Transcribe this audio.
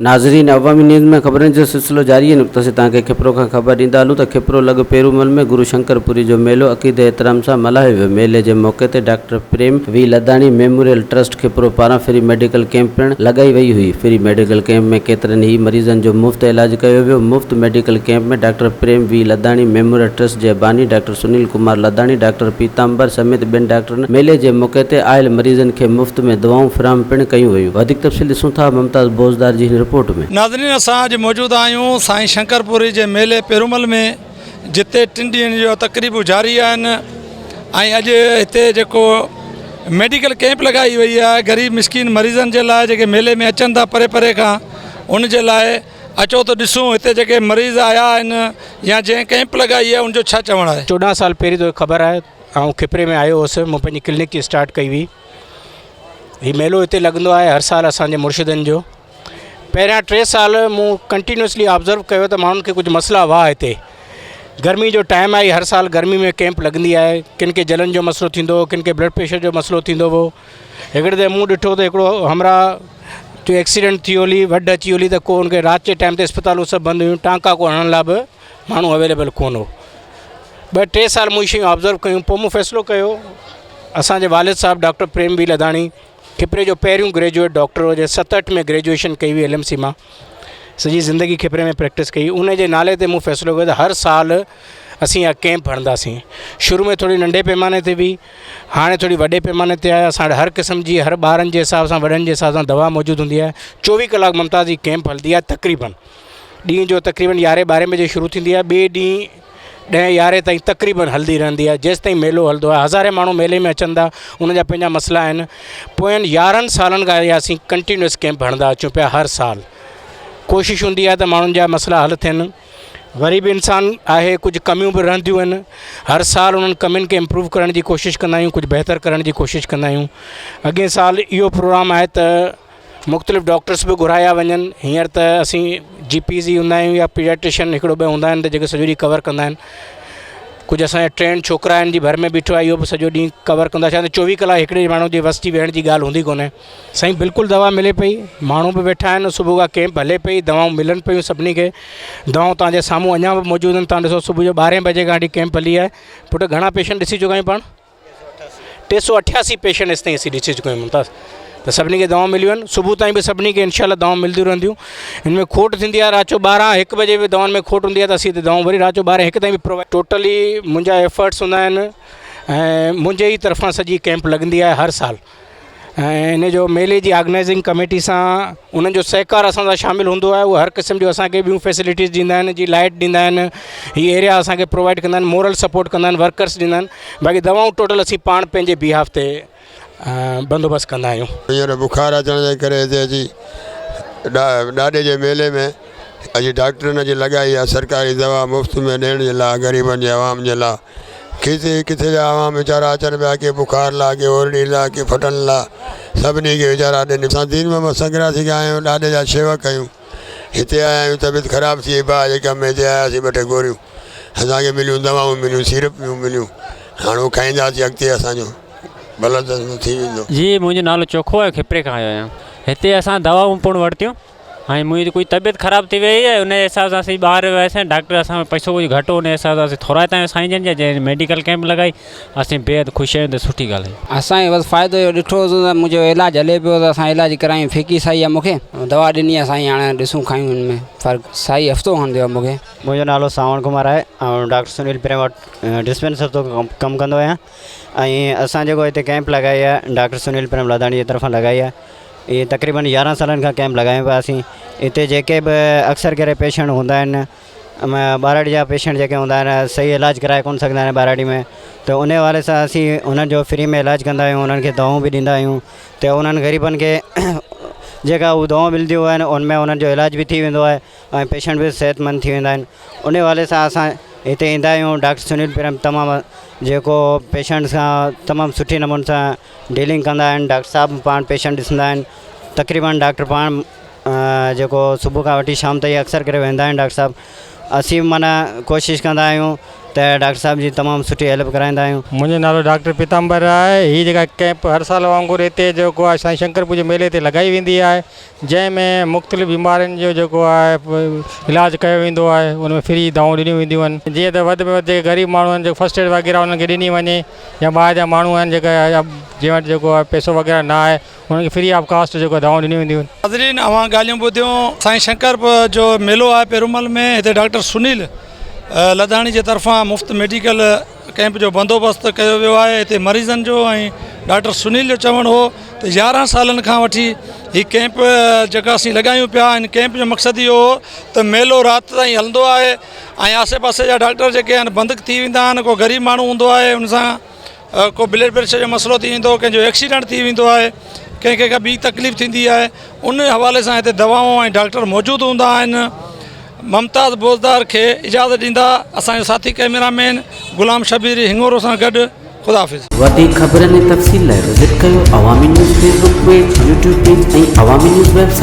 नाज़रीन, अवामी न्यूज़ में खबरें जो सिलसिलो जारी है। नुक़्ता से तव्हांखे खिपरो खां ख़बर ॾींदा हलूं त खिपरो लॻ पेरूमल में गुरु शंकरपुरी जो मेलो अक़ीदे एहतराम सां मल्हायो वियो। मेले जे मौक़े ते डॉक्टर प्रेम वी लदाणी मेमोरियल ट्रस्ट खिपरो पारां फ्री मेडिकल कैंप पिणु लॻाई वई हुई। फ्री मेडिकल कैंप में केतिरनि ई मरीज़नि जो मुफ़्त इलाज कयो वियो। मुफ़्त मेडिकल कैंप में डॉक्टर प्रेम वी लदाणी मेमोरियल ट्रस्ट जे बानी डॉक्टर सुनील कुमार लदाणी, डॉक्टर पीताम्बर समेत ॿिनि डॉक्टरनि मेले जे मौक़े ते आयल मरीज़नि खे मुफ़्त में दवाऊं फ़राहम पिणु कयूं वयूं। वधीक तफ़सील ॾिसूं था मुमताज़ बोज़दार जी रिपोर्ट में। नाज़रीन, असां अॼु मौजूदु आहियूं साईं शंकरपुरी जे मेले पेरूमल में, जिते 3 ॾींहंनि जो तक़रीबूं जारी आहिनि। ऐं अॼु हिते जेको मेडिकल कैंप लॻाई वई आहे ग़रीब मिसकीन मरीज़नि जे लाइ, जेके मेले में अचनि था परे परे खां, उन जे लाइ अचो त ॾिसूं हिते जेके मरीज़ आया आहिनि या जंहिं कैंप लॻाई आहे उनजो छा चवणु आहे। 14 साल पहिरीं तो ख़बर आहे, ऐं खिपरे में आयो हुउसि। मूं पंहिंजी क्लिनिक स्टार्ट कई हुई। हीउ मेलो हिते लॻंदो आहे हर साल असांजे मुर्शिदनि जो। पहिरियां 3 साल मूं कंटिन्यूसली ऑब्ज़र्व कयो त माण्हुनि खे कुझु मसइला हुआ हिते। गर्मी जो टाइम आहे, हर साल गर्मी में कैंप लॻंदी आहे। किन खे जलन जो मसइलो थींदो हो, किन खे ब्लड प्रेशर जो मसइलो थींदो हो। हिकिड़े दफ़े मूं ॾिठो त हिकिड़ो हमरा जो एक्सीडेंट थी होली, वॾ अची होली, त को उनखे राति जे टाइम ते अस्पतालूं सभु बंदि हुयूं, टांका को हणण लाइ बि माण्हू अवेलेबल कोन हो। 2-3 साल मूं शयूं ऑब्ज़र्व कयूं। पोइ मूं फ़ैसिलो कयो, असांजे वालिद साहब डॉक्टर प्रेम वी लदाणी खिपरे जो पहिरियों ग्रेजुएट डॉक्टर हो, जे 67 में ग्रेजुएशन कई हुई LMC मां। सॼी ज़िंदगी खिपरे में प्रैक्टिस कई। उन जे नाले ते मूं फ़ैसिलो कयो त हर साल असीं इहा कैंप हणंदासीं। शुरू में थोरी नंढे पैमाने ते हुई, हाणे थोरी वॾे पैमाने ते आहे। असां हर क़िस्म जी, हर ॿारनि जे हिसाब सां, वॾनि जे हिसाब सां दवा मौजूदु हूंदी आहे। 24 कलाक मुमताज़ जी कैंप हलंदी आहे। तक़रीबन ॾींहं जो तक़रीबन 11-12 बजे शुरू थींदी आहे, ॿिए ॾींहुं 10-11 ताईं तक़रीबन हलंदी रहंदी आहे, जेसि ताईं मेलो हलंदो आहे। हज़ारे माण्हू मेले में अचनि था, उनजा पंहिंजा मसइला आहिनि। पोयनि 11 सालनि खां इहा असीं कंटिन्यूअस कैंप हणंदा अचूं पिया। हर साल कोशिशि हूंदी आहे त माण्हुनि जा मसइला हल थियनि। ग़रीब इंसान आहे, कुझु कमियूं बि रहंदियूं आहिनि। हर साल उन्हनि कमियुनि खे इम्प्रूव करण जी कोशिशि कंदा आहियूं, कुझु बहितर करण जी कोशिशि कंदा आहियूं। अॻे साल इहो प्रोग्राम आहे त मुख़्तलिफ़ डॉक्टर्स बि घुराया वञनि। हींअर त असीं GPs हूंदा आहियूं या पीडियाट्रिशियन 1-2 हूंदा आहिनि त जेके सॼो ॾींहुं कवर कंदा आहिनि। कुझु असांजा ट्रेन छोकिरा आहिनि जी भर में बीठो आहे, इहो बि सॼो ॾींहुं कवर कंदा। छा 24 कलाक हिकिड़े माण्हू जे वस जी वेहण जी ॻाल्हि हूंदी कोन्हे। साईं बिल्कुलु दवा मिले पई, माण्हू बि वेठा आहिनि। सुबुह खां कैंप हले पई, दवाऊं मिलनि पियूं सभिनी खे। दवाऊं तव्हांजे साम्हूं अञा बि मौजूदु आहिनि। तव्हां ॾिसो सुबुह जो 12 बजे खां वठी कैंप हली आहे। पुटु घणा पेशेंट ॾिसी चुका आहियूं पाण? 388 पेशेंट हेसि ताईं असीं ॾिसी चुका आहियूं मुमताज़। त सभिनी खे दवाऊं मिलियूं आहिनि। सुबुह ताईं बि सभिनी खे इनशाला दवाऊं मिलंदियूं रहंदियूं। हिन में खोट थींदी आहे राति जो 12-1 बजे बि दवाउनि में खोट हूंदी आहे, त असीं हिते दवाऊं वरी राति जो 12-1 ताईं बि प्रोवाइड। टोटली मुंहिंजा एफर्ट्स हूंदा आहिनि ऐं मुंहिंजे ई तरफ़ां सॼी कैंप लॻंदी आहे हर साल। ऐं इन जो मेले जी ऑर्गेनाइज़िंग कमेटी सां उन्हनि जो सहकार असां सां शामिलु हूंदो आहे। उहे हर क़िस्म जो असांखे ॿियूं फैसिलिटीज़ ॾींदा आहिनि, जी लाइट ॾींदा आहिनि, हीअ एरिया असांखे प्रोवाइड कंदा आहिनि, मोरल सपोर्ट कंदा आहिनि, वर्कर्स ॾींदा आहिनि। बाक़ी दवाऊं टोटल असीं पाण पंहिंजे बिहाफ ते बंदोबस्तु कंदा आहियूं। हींअर बुखार अचण जे करे हिते अची ॾाॾे जे मेले में अॼु डॉक्टरनि जी लॻाई आहे सरकारी दवा मुफ़्त में ॾियण जे लाइ ग़रीबनि जे आवाम जे लाइ। किथे जा आवाम वीचारा अचनि पिया, के बुखार लाइ, के ओरड़ी लाइ, के फटनि लाइ, सभिनी खे वीचारा ॾिनी। असां दीन मोहम्मद संग्रासी खां आहियूं, ॾाॾे जा शेवक आहियूं। हिते आया आहियूं, तबियत ख़राबु थी वई भाउ जे कम में, हिते आयासीं 2-3 गोरियूं असांखे मिलियूं, दवाऊं मिलियूं, सीरपियूं मिलियूं। हाणे उहो खाईंदासीं, अॻिते असांजो भलो थी वेंदो। जी, मुंहिंजो नालो चोखो आहे, खिपरे खां आयो आहियां। हिते असां दवाऊं पिणु वरितियूं ऐं मुंहिंजी कोई तबियत ख़राबु थी वई आहे, उन जे हिसाब सां असीं ॿाहिरि वियासीं। डॉक्टर असां पैसो कुझु घटि हो, उन जे हिसाब सां असीं थोरा हितां साईं जन जे मेडिकल कैंप लॻाई। असीं बेहदि ख़ुशि आहियूं, त सुठी ॻाल्हि आहे। असांखे बसि फ़ाइदो इहो ॾिठो त मुंहिंजो इलाजु हले पियो, त असां इलाजु करायूं। फिकी साई आहे मूंखे, दवा ॾिनी आहे साईं, हाणे ॾिसूं खायूं हिन में फ़र्क़ु। साई हफ़्तो खनि थियो आहे मूंखे। मुंहिंजो नालो सावण कुमार आहे ऐं डॉक्टर सुनील प्रेम वटि डिस्पेंसर तो कमु कंदो आहियां। ऐं असां जेको हिते कैंप लॻाई आहे डॉक्टर सुनील प्रेम लदाणी जी तरफ़ां लॻाई आहे। इहे तक़रीबन 11 सालनि खां कैंप लॻायूं पिया असीं। हिते जेके बि अक्सर करे पेशेंट हूंदा आहिनि, ॿारहड़ी जा पेशेंट जेके हूंदा आहिनि, सही इलाजु कराए कोन सघंदा आहिनि ॿारहड़ी में, त उन हवाले सां असीं उन्हनि जो फ्री में इलाजु कंदा आहियूं, उन्हनि खे दवाऊं बि ॾींदा आहियूं। त उन्हनि ग़रीबनि खे जेका उहे दवाऊं मिलंदियूं आहिनि उनमें उन्हनि जो इलाजु बि थी वेंदो आहे ऐं पेशेंट बि सिहतमंद थी वेंदा आहिनि। उन हवाले सां असां हिते ईंदा आहियूं। डॉक्टर सुनील प्रेम तमामु जेको पेशेंट सां तमामु सुठी नमूने सां डीलिंग कंदा आहिनि। डॉक्टर साहब पाण पेशेंट ॾिसंदा आहिनि। तक़रीबन डॉक्टर पाण जेको सुबुह खां वठी शाम ताईं अक्सर करे वेंदा आहिनि डॉक्टर साहब। असीं माना कोशिशि कंदा आहियूं त डॉक्टर साहब जी तमामु सुठी हेल्प कराईंदा आहियूं। मुंहिंजो नालो डॉक्टर पीताम्बर आहे। हीअ जेका कैंप हर साल वांगुरु हिते जेको आहे साईं शंकरपुर जे मेले ते लॻाई वेंदी आहे, जंहिंमें मुख़्तलिफ़ बीमारियुनि जो जेको आहे इलाजु कयो वेंदो आहे। उन में फ्री दवाऊं ॾिनियूं वेंदियूं आहिनि। जीअं त वधि में वधि जेके ग़रीब माण्हू आहिनि, जेको फस्ट एड वग़ैरह उन्हनि खे ॾिनी वञे, या ॿाहिरि जा माण्हू आहिनि जेका जंहिं वटि जेको आहे पैसो वग़ैरह न आहे, उन्हनि खे फ्री ऑफ कास्ट जेको दवाऊं ॾिनियूं वेंदियूं आहिनि। हाज़रीन, अवां ॻाल्हियूं ॿुधियूं। साईं शंकरपुर जो मेलो आहे पेरूमल में, हिते डॉक्टर सुनील लधाणी जे तरफ़ां मुफ़्त मेडिकल कैंप जो बंदोबस्तु कयो वियो आहे। हिते मरीज़नि जो ऐं डॉक्टर सुनील जो चवणु हो त 11 सालनि खां वठी हीउ कैंप जेका असीं लॻायूं पिया, हिन कैंप जो मक़सदु इहो हो त मेलो राति ताईं हलंदो आहे ऐं आसे पासे जा डॉक्टर जेके आहिनि बंदि थी वेंदा आहिनि। को ग़रीब माण्हू हूंदो आहे, उन सां को ब्लड प्रेशर जो मसइलो थी वेंदो, कंहिंजो एक्सीडेंट थी वेंदो आहे, कंहिंखे का ॿी तकलीफ़ थींदी आहे, उन हवाले सां हिते दवाऊं ऐं डॉक्टर मौजूदु हूंदा आहिनि। ममताज़ बोज़दार खे इजाज़त ॾींदा असांजो साथी कैमरामैन गुलाम शबीर हिंगोरो सां गॾु। ख़ुदा हाफ़िज़। वधीक ख़बरनि ऐं तफ़सील लाइ विज़िट कयो अवामी news Facebook page, YouTube page ऐं अवामी न्यूज़ वेबसाइट।